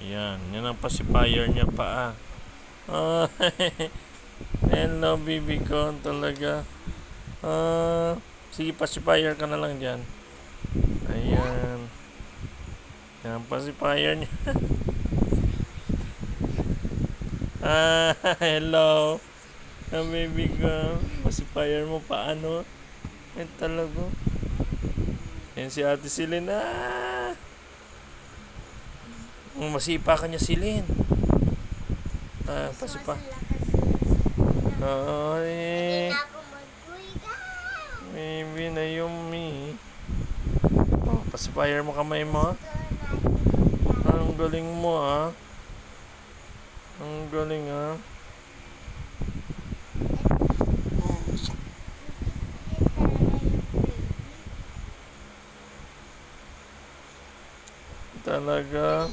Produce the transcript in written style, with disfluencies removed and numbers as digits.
Yan. Yan ang pacifier niya pa, ah. Oh, hello, baby ko. Talaga. Sige, pacifier ka na lang dyan. Ayan. Yan, pacifier niya. Hello. Baby ko. Pacifier mo pa, ano? Talaga. Yan si Ate Silin. Masipa ka niya, Silin. Pasipa. Ay. Maybe na yummy. Pacifier mo kamay mo. Ang galing mo, ah. Ang galing, ah. Talaga.